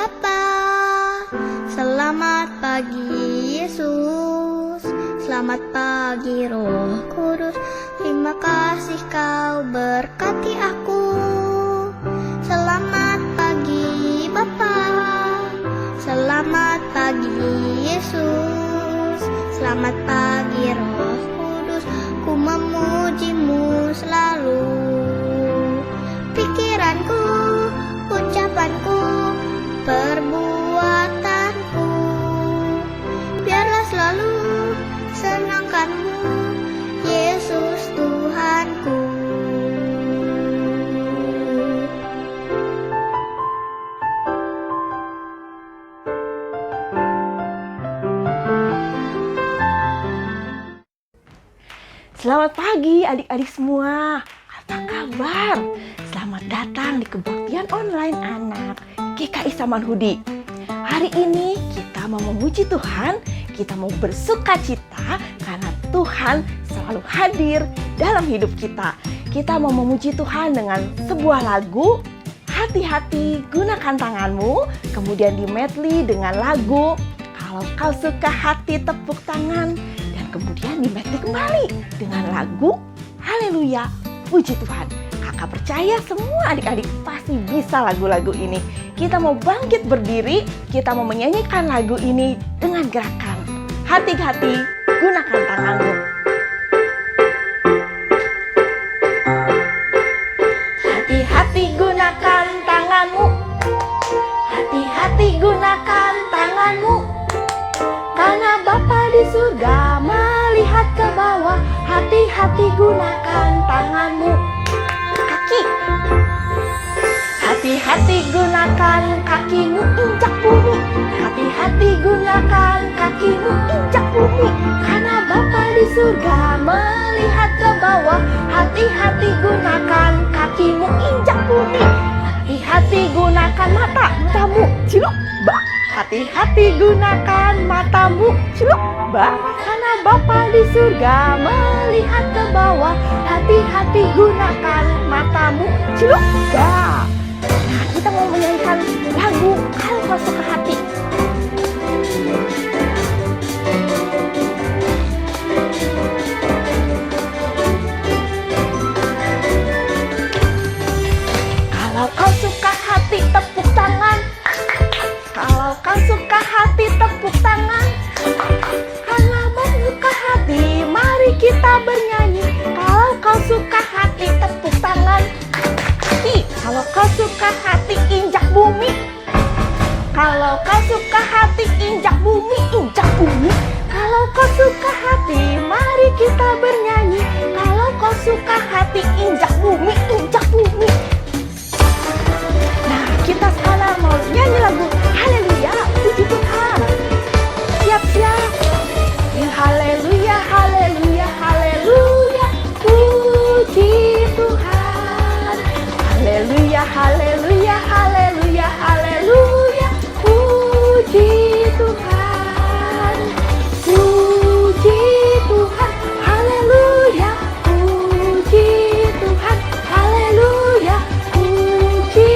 Bapa. Selamat pagi Yesus, selamat pagi Roh Kudus. Terima kasih kau berkati aku. Selamat pagi Bapa, selamat pagi Yesus, selamat pagi Roh Kudus. Ku memujimu selalu. Pikiranku, ucapanku, perbuatanku, biarlah selalu senangkanmu, Yesus Tuhanku. Selamat pagi adik-adik semua. Apa kabar? Selamat datang di kebaktian online anak GKI Samanhudi. Hari ini kita mau memuji Tuhan, kita mau bersuka cita karena Tuhan selalu hadir dalam hidup kita. Kita mau memuji Tuhan dengan sebuah lagu, hati-hati gunakan tanganmu, kemudian di medley dengan lagu Kalau Kau Suka Hati Tepuk Tangan, dan kemudian di medley kembali dengan lagu Haleluya, puji Tuhan. Kakak percaya semua adik-adik pasti bisa lagu-lagu ini. Kita mau bangkit berdiri, kita mau menyanyikan lagu ini dengan gerakan hati-hati gunakan tanganmu. Hati-hati gunakan tanganmu, hati-hati gunakan tanganmu, karena Bapa di surga melihat ke bawah. Hati-hati gunakan tanganmu. Kaki, hati-hati gunakan kakimu, injak bumi. Hati-hati gunakan kakimu, injak bumi, karena Bapa di surga melihat ke bawah. Hati-hati gunakan kakimu, injak bumi. Hati-hati gunakan matamu, ciluk, bak. Hati-hati gunakan matamu, ciluk, bak, karena Bapa di surga melihat ke bawah. Hati-hati gunakan matamu, ciluk, bak. Nah, kita mau menyanyikan lagu Kalau Kau Suka Hati. Kalau kau suka hati, tepuk tangan. Kalau kau suka hati, tepuk tangan. Karena membuka hati, mari kita bernyanyi. Kalau kau suka hati, tepuk tangan. Kaki, kalau kau suka hati, injak bumi. Kalau kau suka hati, injak bumi, injak bumi. Kalau kau suka hati, mari kita bernyanyi. Kalau kau suka hati, injak bumi, injak bumi. Nah, kita sekarang mau nyanyi lagu Haleluya, puji Tuhan. Siap-siap. Haleluya, haleluya, haleluya, puji Tuhan. Haleluya, haleluya, haleluya, haleluya, puji Tuhan. Puji Tuhan, haleluya, puji Tuhan, haleluya, puji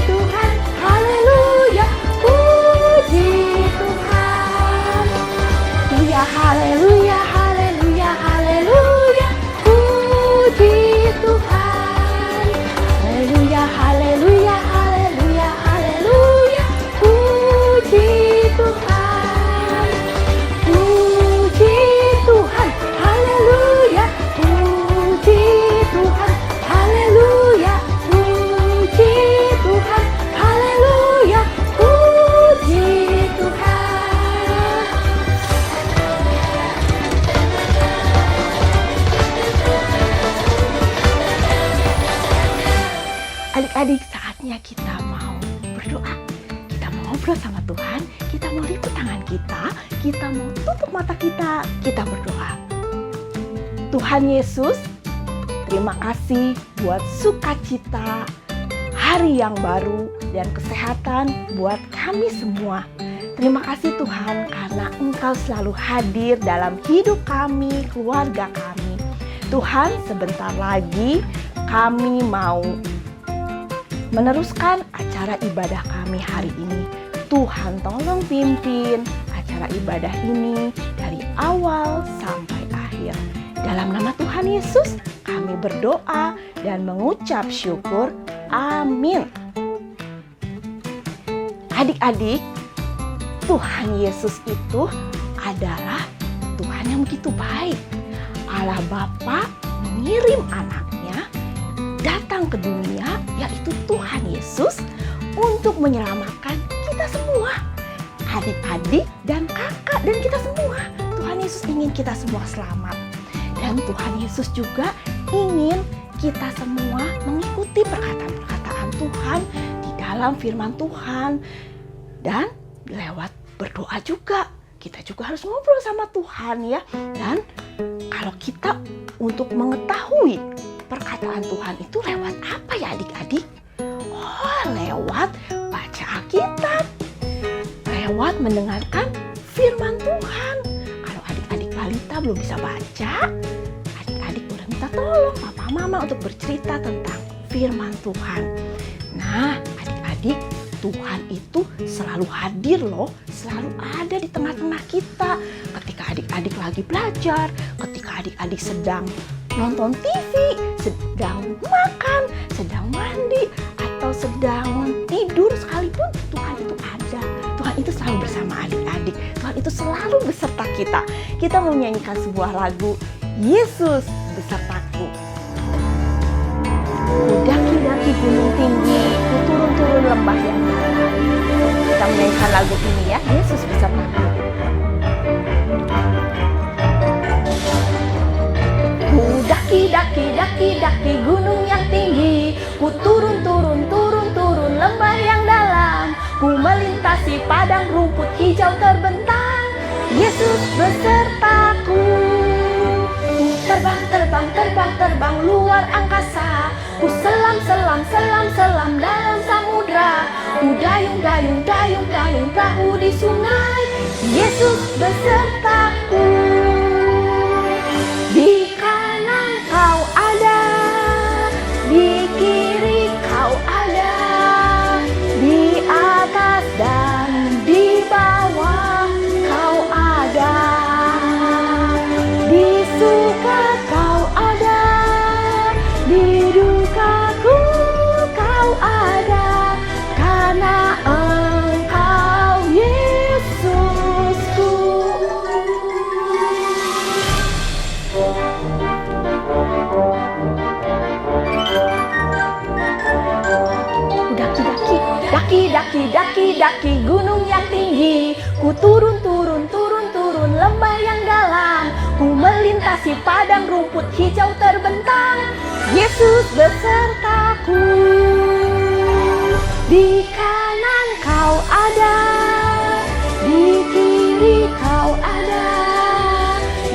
Tuhan, haleluya, puji Tuhan. Ya haleluya, haleluya, haleluya, puji Tuhan. Haleluya, haleluya, haleluya, haleluya, puji Tuhan. Puji Tuhan, haleluya, puji Tuhan, haleluya, puji Tuhan, haleluya, puji Tuhan. Adik-adik, saatnya kita mau berdoa. Kita mau ngobrol sama Tuhan, kita mau liput tangan kita mau tutup mata kita berdoa. Tuhan Yesus, terima kasih buat sukacita, hari yang baru, dan kesehatan buat kami semua. Terima kasih Tuhan karena Engkau selalu hadir dalam hidup kami, keluarga kami. Tuhan, sebentar lagi kami mau meneruskan acara ibadah kami hari ini. Tuhan tolong pimpin acara ibadah ini dari awal sampai akhir. Dalam nama Tuhan Yesus, kami berdoa dan mengucap syukur. Amin. Adik-adik, Tuhan Yesus itu adalah Tuhan yang begitu baik. Allah Bapa mengirim anaknya datang ke dunia, yaitu Tuhan Yesus, untuk menyelamatkan kita semua. Adik-adik dan kakak dan kita semua. Tuhan Yesus ingin kita semua selamat. Dan Tuhan Yesus juga ingin kita semua mengikuti perkataan-perkataan Tuhan di dalam firman Tuhan. Dan lewat berdoa juga. Kita juga harus ngobrol sama Tuhan ya. Dan kalau kita untuk mengetahui perkataan Tuhan itu lewat apa ya adik-adik? Oh, lewat baca Alkitab. Lewat mendengarkan firman Tuhan. Kalau adik-adik balita belum bisa baca, adik-adik boleh minta tolong papa mama untuk bercerita tentang firman Tuhan. Nah, adik-adik, Tuhan itu selalu hadir loh, selalu ada di tengah-tengah kita. Ketika adik-adik lagi belajar, ketika adik-adik sedang nonton TV, sedang makan, sedang mandi, atau sedang tidur sekalipun, Tuhan itu ada. Tuhan itu selalu bersama adik-adik. Tuhan itu selalu beserta kita. Kita mau menyanyikan sebuah lagu, Yesus besertaku. Daki-daki gunung tinggi, ku turun-turun lembah yang dalam. Kita menyanyikan lagu ini ya, Yesus besertaku. Ku daki-daki gunung yang tinggi, ku turun-turun lembah yang dalam. Ku melintasi padang rumput hijau terbentang, Yesus besertaku. Terbang luar angkasa, ku selam dalam samudra. Ku dayung perahu di sungai, Yesus besertaku. Di kanan kau ada, di kiri kau ada, di atas dan di bawah kau ada. Di suka kau ada, di dukaku kau ada, karena Engkau Yesusku. Daki gunung yang tinggi, ku turun lembah yang dalam. Ku melintasi padang rumput hijau terbentang, Yesus besertaku. Di kanan kau ada, di kiri kau ada,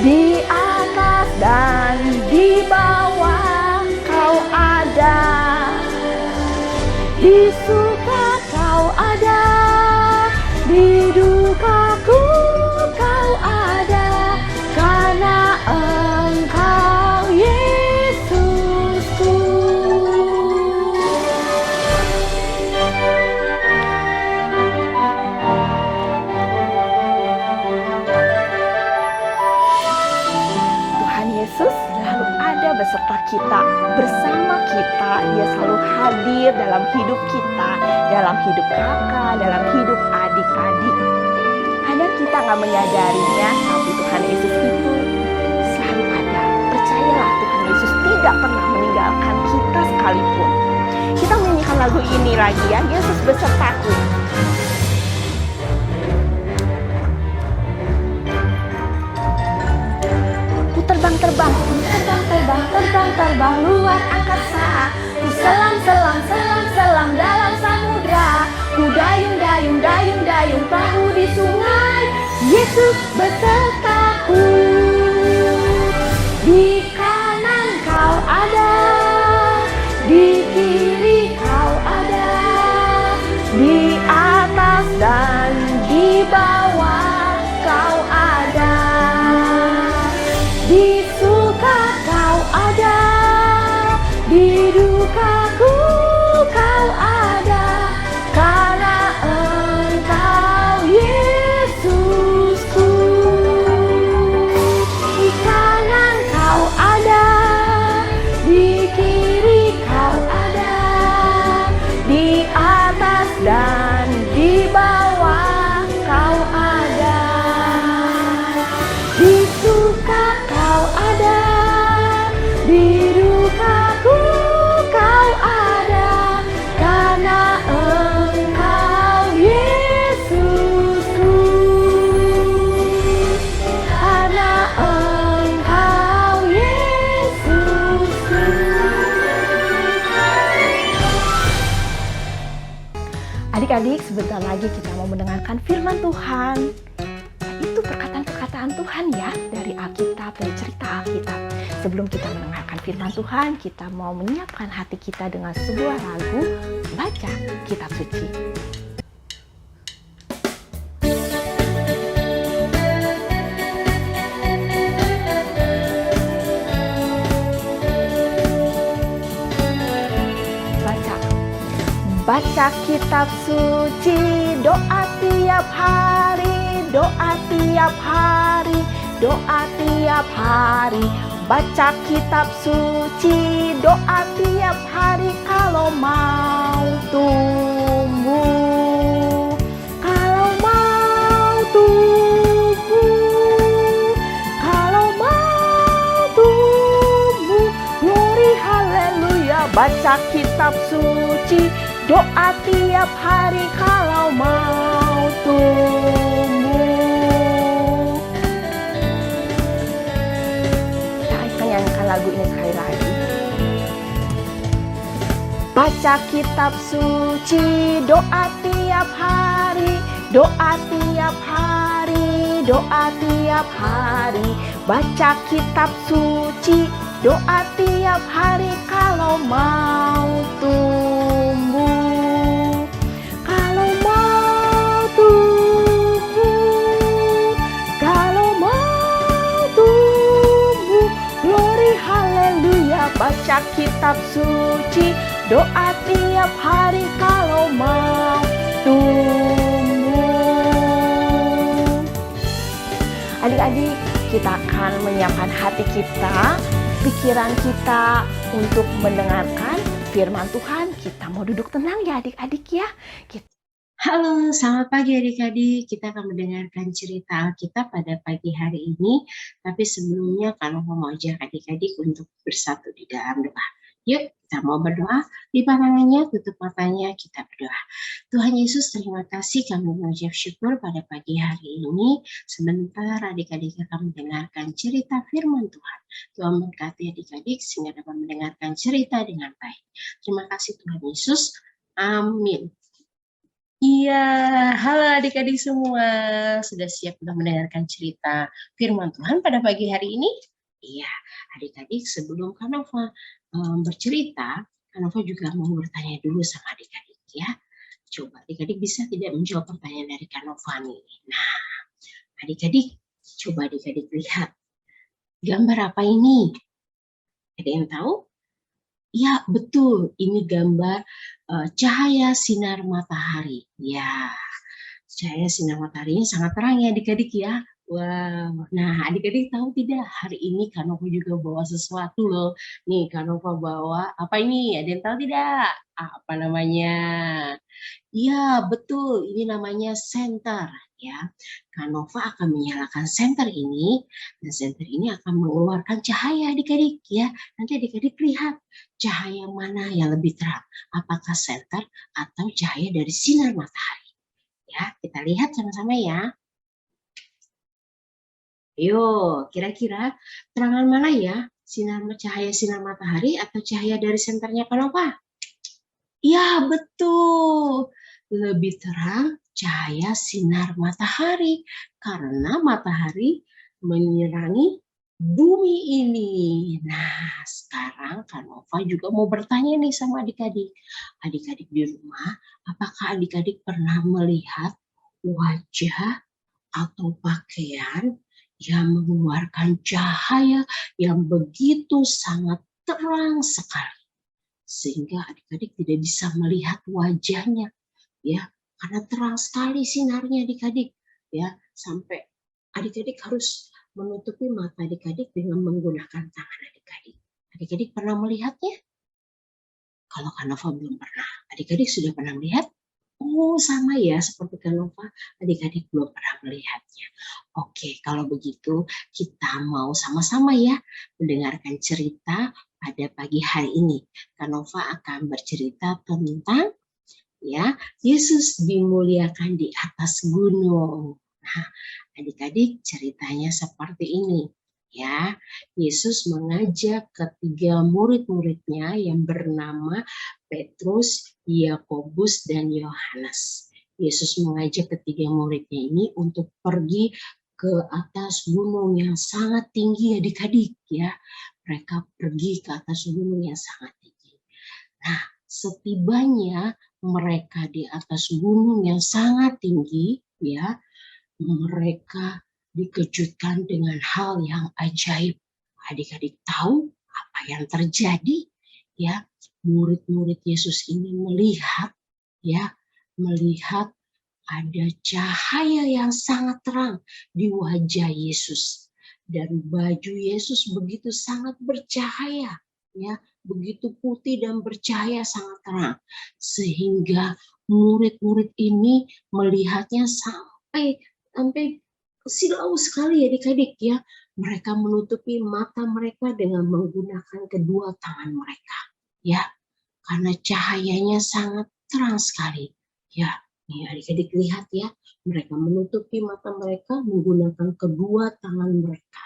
di atas dan di bawah kau ada. Di suka kau ada, di dukaku kau ada, karena Engkau Yesusku. Tuhan Yesus selalu ada beserta kita, bersama kita. Dia selalu hadir dalam hidup kita, dalam hidup kakak, dalam hidup adik-adik. Kadang kita nggak menyadarinya, tapi Tuhan Yesus itu selalu ada. Percayalah, Tuhan Yesus tidak pernah meninggalkan kita sekalipun. Kita menyanyikan lagu ini lagi ya, Yesus besertaku. Ku terbang luar angkasa. Ku selam dalam samudra. Ku dayung perahu di sungai, Yesus besertaku. Di kanan kau ada, di kiri kau ada, di atas dan di bawah kau ada. Di suka kau ada, di dukaku kau ada, karena Engkau Adik-adik, sebentar lagi kita mau mendengarkan firman Tuhan. Itu perkataan-perkataan Tuhan ya, dari Alkitab, dari cerita Alkitab. Sebelum kita mendengarkan firman Tuhan, kita mau menyiapkan hati kita dengan sebuah lagu baca kitab suci. Baca kitab suci, doa tiap hari, doa tiap hari, doa tiap hari. Baca kitab suci, doa tiap hari kalau mau tumbuh. Kalau mau tumbuh, kalau mau tumbuh. Glory haleluya, baca kitab suci, doa tiap hari kalau mau tumbuh. Kita akan nyanyikan lagu ini sekali lagi. Baca kitab suci, doa tiap hari, doa tiap hari, doa tiap hari. Baca kitab suci, doa tiap hari kalau mau tumbuh. Kalau mau tumbuh, kalau mau tumbuh. Glory haleluya, baca kitab suci, doa tiap hari kalau mau tumbuh. Adik-adik, kita akan menyiapkan hati kita, pikiran kita untuk mendengarkan firman Tuhan. Kita mau duduk tenang ya adik-adik ya. Halo, selamat pagi adik-adik. Kita akan mendengarkan cerita Alkitab pada pagi hari ini. Tapi sebelumnya kalau mau ajak adik-adik untuk bersatu di dalam doa. Yuk, kita mau berdoa. Lipat tangannya, tutup matanya, kita berdoa. Tuhan Yesus, terima kasih kami mengucap syukur pada pagi hari ini. Sebentar adik-adik akan mendengarkan cerita firman Tuhan. Tuhan memberkati adik-adik sehingga dapat mendengarkan cerita dengan baik. Terima kasih Tuhan Yesus. Amin. Iya, halo adik-adik semua. Sudah siap untuk mendengarkan cerita firman Tuhan pada pagi hari ini? Iya, adik-adik sebelum Kanova bercerita, Kanova juga mau bertanya dulu sama adik-adik ya. Coba adik-adik bisa tidak menjawab pertanyaan dari Kanova nih. Nah, adik-adik, coba adik-adik lihat. Gambar apa ini? Ada yang tahu? Ya, betul. Ini gambar cahaya sinar matahari. Ya, cahaya sinar mataharinya sangat terang ya adik-adik ya. Wow. Nah, adik-adik tahu tidak? Hari ini Kanova juga bawa sesuatu loh. Nih, Kanova bawa apa ini? Ada yang tahu tidak? Apa namanya? Ya, betul. Ini namanya senter ya. Kanova akan menyalakan senter ini dan senter ini akan mengeluarkan cahaya adik-adik ya. Nanti adik-adik lihat cahaya mana yang lebih terang. Apakah senter atau cahaya dari sinar matahari? Ya, kita lihat sama-sama ya. Yo, kira-kira terangan mana ya? Cahaya sinar matahari atau cahaya dari senternya Kanova? Ya, betul. Lebih terang cahaya sinar matahari karena matahari menyerangi bumi ini. Nah, sekarang Kanova juga mau bertanya nih sama adik-adik. Adik-adik di rumah, apakah adik-adik pernah melihat wajah atau pakaian yang mengeluarkan cahaya yang begitu sangat terang sekali sehingga adik-adik tidak bisa melihat wajahnya ya karena terang sekali sinarnya adik-adik ya sampai adik-adik harus menutupi mata adik-adik dengan menggunakan tangan adik-adik. Adik-adik pernah melihatnya? Kalau Kanova belum pernah. Adik-adik sudah pernah melihat? Oh, sama ya seperti Kanova, adik-adik belum pernah melihatnya. Oke, kalau begitu kita mau sama-sama ya mendengarkan cerita pada pagi hari ini. Kanova akan bercerita tentang ya Yesus dimuliakan di atas gunung. Nah, adik-adik ceritanya seperti ini ya. Yesus mengajak ketiga murid-muridnya yang bernama Petrus, Yakobus, dan Yohanes. Yesus mengajak ketiga muridnya ini untuk pergi ke atas gunung yang sangat tinggi, adik-adik, ya. Mereka pergi ke atas gunung yang sangat tinggi. Nah, setibanya mereka di atas gunung yang sangat tinggi, ya, mereka dikejutkan dengan hal yang ajaib. Adik-adik tahu apa yang terjadi? Ya, murid-murid Yesus ini melihat, ya, melihat ada cahaya yang sangat terang di wajah Yesus, dan baju Yesus begitu sangat bercahaya, ya, begitu putih dan bercahaya sangat terang, sehingga murid-murid ini melihatnya sampai silau sekali, adik-adik, ya. Mereka menutupi mata mereka dengan menggunakan kedua tangan mereka, ya, karena cahayanya sangat terang sekali, ya. Nih, adik-adik lihat, ya, mereka menutupi mata mereka menggunakan kedua tangan mereka.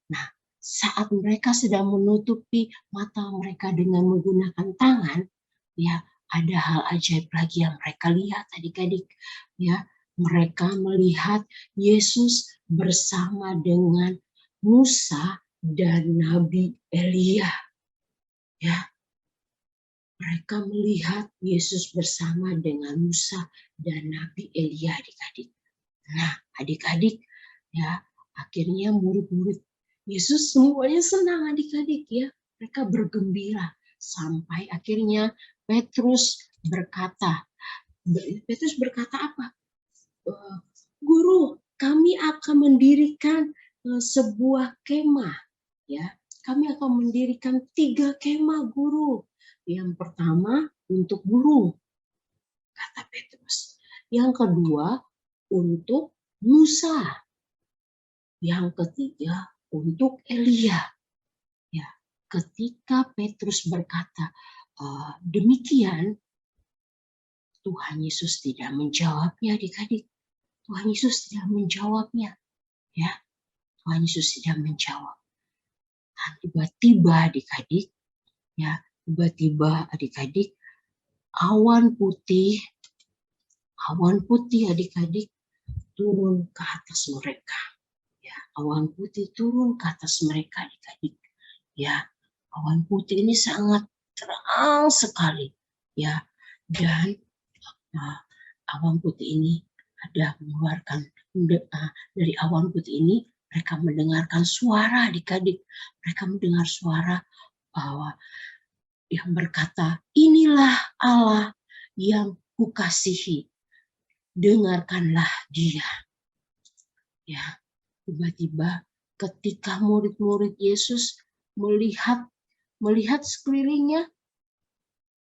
Nah, saat mereka sedang menutupi mata mereka dengan menggunakan tangan, ya, ada hal ajaib lagi yang mereka lihat, adik-adik, ya. Mereka melihat Yesus bersama dengan Musa dan Nabi Elia, ya. Mereka melihat Yesus bersama dengan Musa dan Nabi Elia, adik-adik. Nah, adik-adik, ya, akhirnya murid-murid Yesus semuanya senang, adik-adik, ya. Mereka bergembira sampai akhirnya Petrus berkata apa? Guru, kami akan mendirikan sebuah kemah, ya. Kami akan mendirikan 3 kemah, Guru. Yang pertama untuk guru, kata Petrus. Yang kedua untuk Musa. Yang ketiga untuk Elia. Ya, ketika Petrus berkata demikian, Tuhan Yesus tidak menjawabnya, adik-adik. Tuhan Yesus tidak menjawabnya, ya. Tuhan Yesus tidak menjawab. Nah, tiba-tiba, adik-adik, ya, tiba-tiba, adik-adik, awan putih adik-adik turun ke atas mereka, ya. Awan putih turun ke atas mereka, adik-adik, ya. Awan putih ini sangat terang sekali, ya. Dan awan putih ini ada mengeluarkan, dari awan putih ini mereka mendengarkan suara, adik-adik. Mereka mendengar suara bahwa yang berkata, inilah Allah yang kukasihi, dengarkanlah dia. Ya, tiba-tiba ketika murid-murid Yesus melihat sekelilingnya,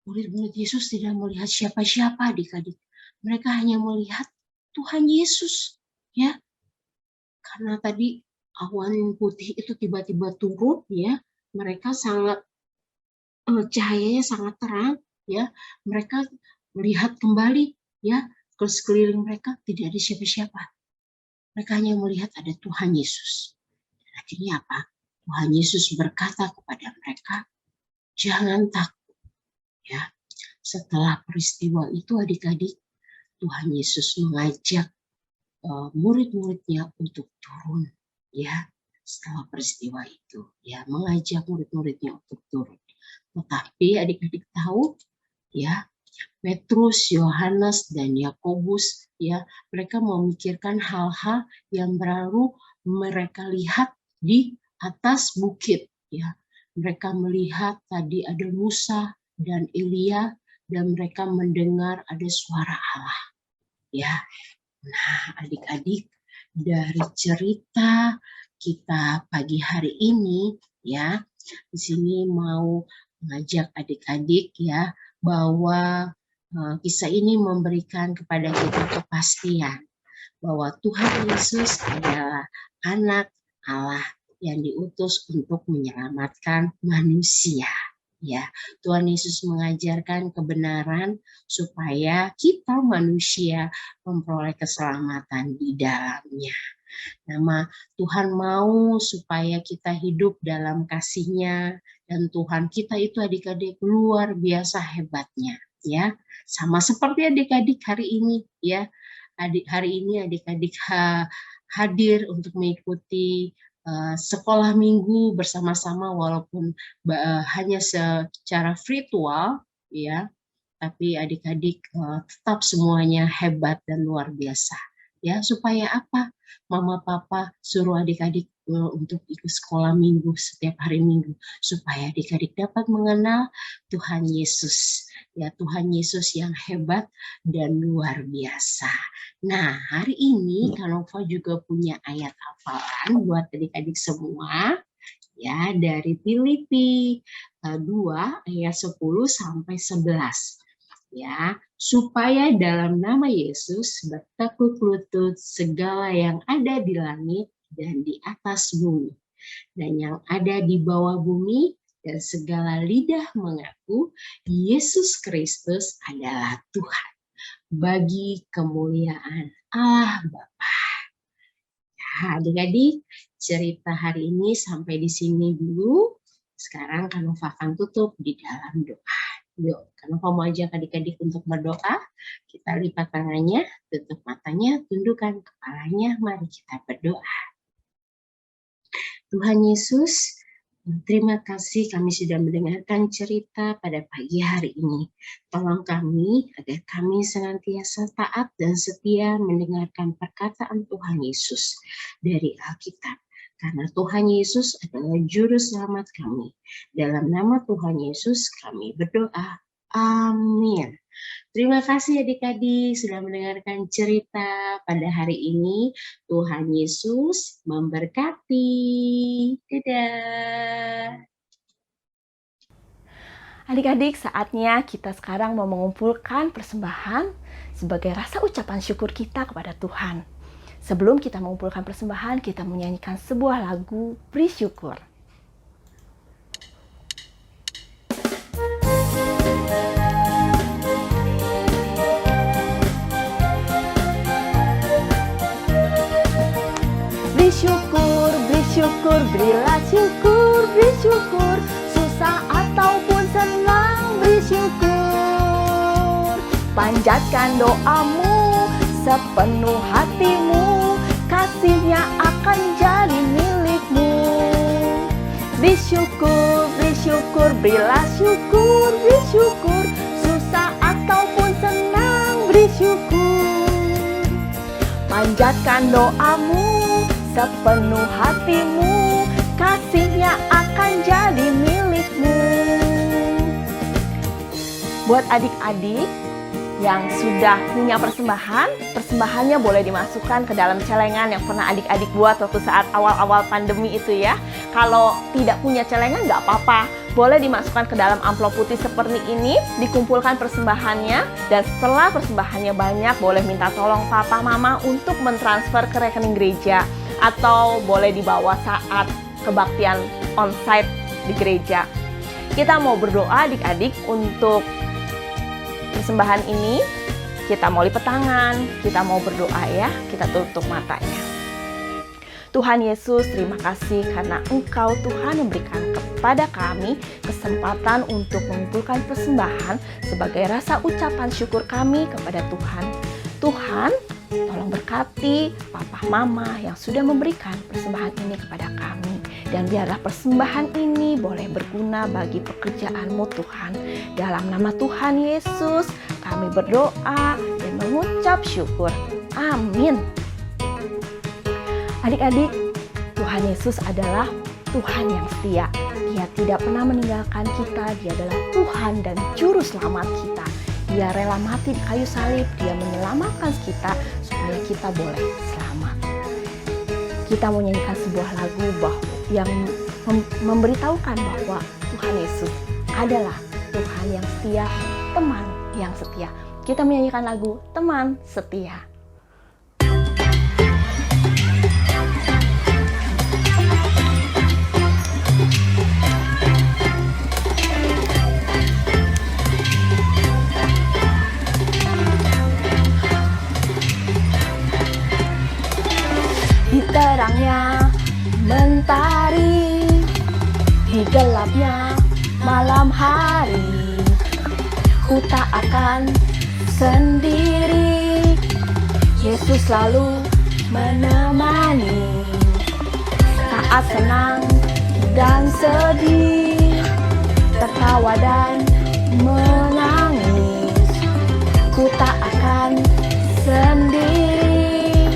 murid-murid Yesus tidak melihat siapa-siapa, adik-adik. Mereka hanya melihat Tuhan Yesus, ya. Karena tadi awan putih itu tiba-tiba turun, ya. Mereka sangat cahayanya sangat terang, ya. Mereka melihat kembali, ya, ke sekeliling mereka tidak ada siapa-siapa. Mereka hanya melihat ada Tuhan Yesus. Akhirnya apa? Tuhan Yesus berkata kepada mereka, jangan takut, ya. Setelah peristiwa itu, adik-adik, Tuhan Yesus mengajak murid-muridnya untuk turun, ya. Setelah peristiwa itu, ya, mengajak murid-muridnya untuk turun. Tetapi adik-adik tahu, ya, Petrus, Yohanes, dan Yakobus, ya, mereka memikirkan hal-hal yang baru mereka lihat di atas bukit, ya. Mereka melihat tadi ada Musa dan Elia, dan mereka mendengar ada suara Allah, ya. Nah, adik-adik, dari cerita kita pagi hari ini, ya, di sini mau mengajak adik-adik, ya, bahwa kisah ini memberikan kepada kita kepastian bahwa Tuhan Yesus adalah anak Allah yang diutus untuk menyelamatkan manusia. Ya, Tuhan Yesus mengajarkan kebenaran supaya kita manusia memperoleh keselamatan di dalamnya. Tuhan mau supaya kita hidup dalam kasih-Nya, dan Tuhan kita itu adik-adik luar biasa hebatnya, ya. Sama seperti adik-adik hari ini, ya. Hari ini adik-adik hadir untuk mengikuti sekolah minggu bersama-sama, walaupun hanya secara virtual, ya. Tapi adik-adik tetap semuanya hebat dan luar biasa. Ya, supaya apa? Mama papa suruh adik-adik untuk ikut sekolah minggu setiap hari Minggu, supaya adik-adik dapat mengenal Tuhan Yesus. Ya, Tuhan Yesus yang hebat dan luar biasa. Nah, hari ini Kanova juga punya ayat hafalan buat adik-adik semua. Ya, dari Filipi 2 ayat 10 sampai 11. Ya, supaya dalam nama Yesus bertekuk lutut segala yang ada di langit dan di atas bumi, dan yang ada di bawah bumi, dan segala lidah mengaku Yesus Kristus adalah Tuhan, bagi kemuliaan Allah Bapa. Nah, adik-adik, cerita hari ini sampai di sini dulu. Sekarang Kanova akan tutup di dalam doa. Yuk, Kanova mau ajak adik-adik untuk berdoa. Kita lipat tangannya, tutup matanya, tundukkan kepalanya. Mari kita berdoa. Tuhan Yesus, terima kasih kami sudah mendengarkan cerita pada pagi hari ini. Tolong kami agar kami senantiasa taat dan setia mendengarkan perkataan Tuhan Yesus dari Alkitab. Karena Tuhan Yesus adalah juru selamat kami. Dalam nama Tuhan Yesus kami berdoa. Amin. Terima kasih adik-adik sudah mendengarkan cerita pada hari ini. Tuhan Yesus memberkati. Dadah. Adik-adik, saatnya kita sekarang mau mengumpulkan persembahan sebagai rasa ucapan syukur kita kepada Tuhan. Sebelum kita mengumpulkan persembahan, kita menyanyikan sebuah lagu Beri Syukur. Beri syukur, berilah syukur, beri syukur. Susah ataupun senang, beri syukur. Panjatkan doamu sepenuh hatimu, kasih-Nya akan jadi milikmu. Beri syukur, berilah syukur, beri syukur. Susah ataupun senang, beri syukur. Panjatkan doamu sepenuh hatimu, kasih-Nya akan jadi milikmu. Buat adik-adik yang sudah punya persembahannya boleh dimasukkan ke dalam celengan yang pernah adik-adik buat waktu saat awal-awal pandemi itu ya. Kalau tidak punya celengan nggak apa-apa, boleh dimasukkan ke dalam amplop putih seperti ini, dikumpulkan persembahannya, dan setelah persembahannya banyak, boleh minta tolong papa mama untuk mentransfer ke rekening gereja, atau boleh dibawa saat kebaktian onsite di gereja. Kita mau berdoa adik-adik untuk persembahan ini. Kita mau lipat tangan, kita mau berdoa ya, kita tutup matanya. Tuhan Yesus, terima kasih karena Engkau Tuhan memberikan kepada kami kesempatan untuk mengumpulkan persembahan sebagai rasa ucapan syukur kami kepada Tuhan. Tuhan, tolong berkati papa mama yang sudah memberikan persembahan ini kepada kami. Dan biarlah persembahan ini boleh berguna bagi pekerjaan-Mu Tuhan. Dalam nama Tuhan Yesus, kami berdoa dan mengucap syukur. Amin. Adik-adik, Tuhan Yesus adalah Tuhan yang setia. Dia tidak pernah meninggalkan kita. Dia adalah Tuhan dan Juru Selamat kita. Dia rela mati di kayu salib. Dia menyelamatkan kita supaya kita boleh selamat. Kita mau nyanyikan sebuah lagu yang memberitahukan bahwa Tuhan Yesus adalah Tuhan yang setia, teman yang setia. Kita menyanyikan lagu Teman Setia. Di Di gelapnya malam hari, ku tak akan sendiri. Yesus selalu menemani saat senang dan sedih, tertawa dan menangis. Ku tak akan sendiri,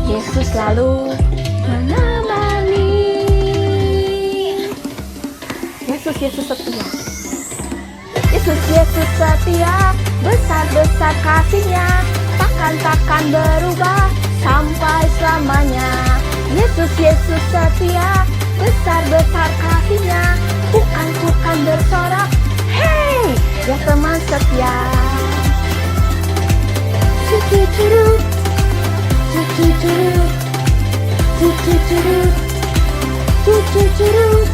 Yesus selalu menemani. Yesus setia. Yesus setia, besar-besar kasih-Nya, takkan berubah sampai selamanya. Yesus setia, besar-besar kasih-Nya, bukan bersorak. Hei, ya teman setia. Cucu-curut, cucu-curut, cucu-curut, cucu-curut,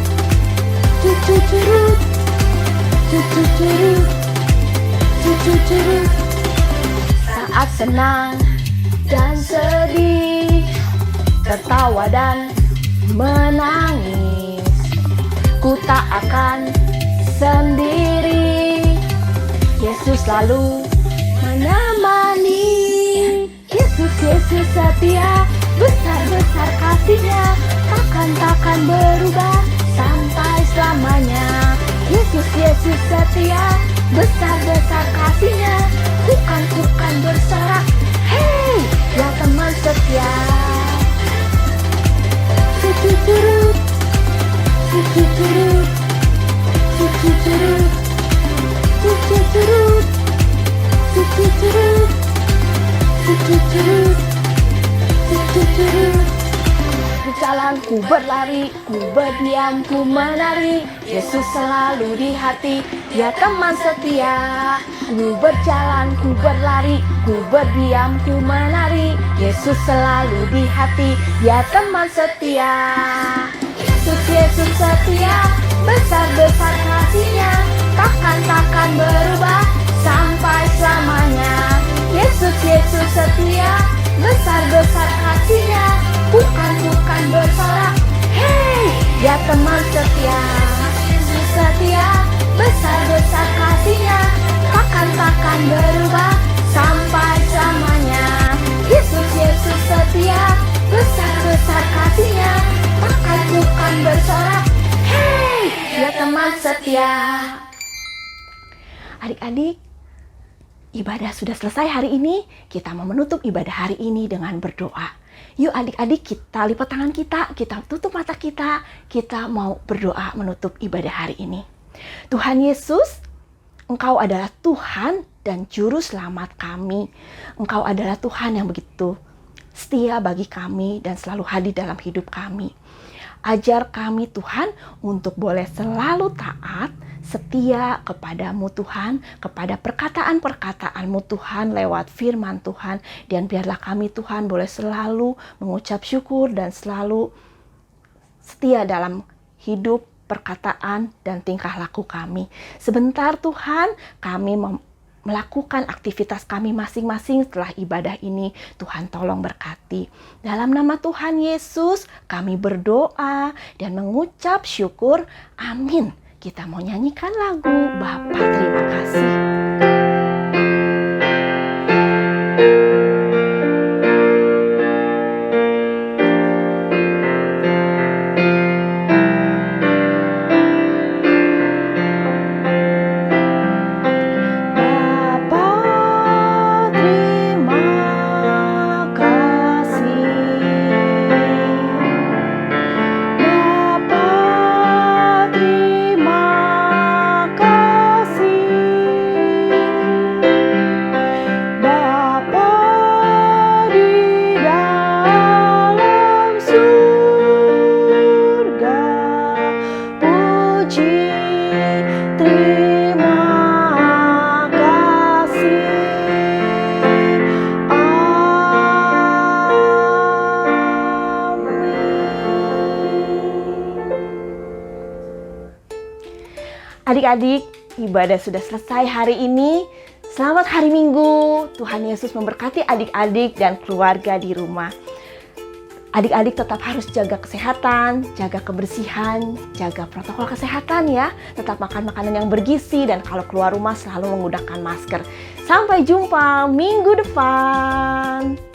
cucu-curut, cucu-curut, cucu-curut. Saat senang dan sedih, tertawa dan menangis, ku tak akan sendiri. Yesus selalu menemani. Yesus setia, besar-besar kasih-Nya, takkan berubah sampai selamanya. Yesus setia, besar-besar kasih-Nya, bukan bersorak. Hei, ya teman setia. Cucu-curut, cucu-curut, cucu-curut, cucu-curut, cucu-curut, cucu-curut, cucu-curut. Di jalanku berlari, ku berdiam, ku menari, Yesus selalu di hati, ya teman setia. Ku berjalan, ku berlari, ku berdiam, ku menari, Yesus selalu di hati, ya teman setia. Yesus setia, besar-besar kasih-Nya, takkan berubah sampai selamanya. Yesus setia, besar-besar kasih-Nya, bukan bersorak. Hei, ya teman setia. Yesus setia, besar-besar kasih-Nya, takkan berubah sampai selamanya. Yesus setia, besar-besar kasih-Nya, bukan bersorak. Hei, ya teman setia. Adik-adik, ibadah sudah selesai hari ini. Kita mau menutup ibadah hari ini dengan berdoa. Yuk adik-adik, kita lipat tangan kita tutup mata kita mau berdoa menutup ibadah hari ini. Tuhan Yesus, Engkau adalah Tuhan dan Juru Selamat kami. Engkau adalah Tuhan yang begitu setia bagi kami dan selalu hadir dalam hidup kami. Ajar kami Tuhan untuk boleh selalu taat, setia kepadamu Tuhan, kepada perkataan-perkataan-Mu Tuhan lewat firman Tuhan. Dan biarlah kami Tuhan boleh selalu mengucap syukur dan selalu setia dalam hidup, perkataan, dan tingkah laku kami. Sebentar Tuhan, kami melakukan aktivitas kami masing-masing setelah ibadah ini. Tuhan tolong berkati. Dalam nama Tuhan Yesus, kami berdoa dan mengucap syukur. Amin. Kita mau nyanyikan lagu Bapa Terima Kasih. Adik-adik, ibadah sudah selesai hari ini. Selamat hari Minggu. Tuhan Yesus memberkati adik-adik dan keluarga di rumah. Adik-adik tetap harus jaga kesehatan, jaga kebersihan, jaga protokol kesehatan ya. Tetap makan makanan yang bergizi dan kalau keluar rumah selalu menggunakan masker. Sampai jumpa minggu depan.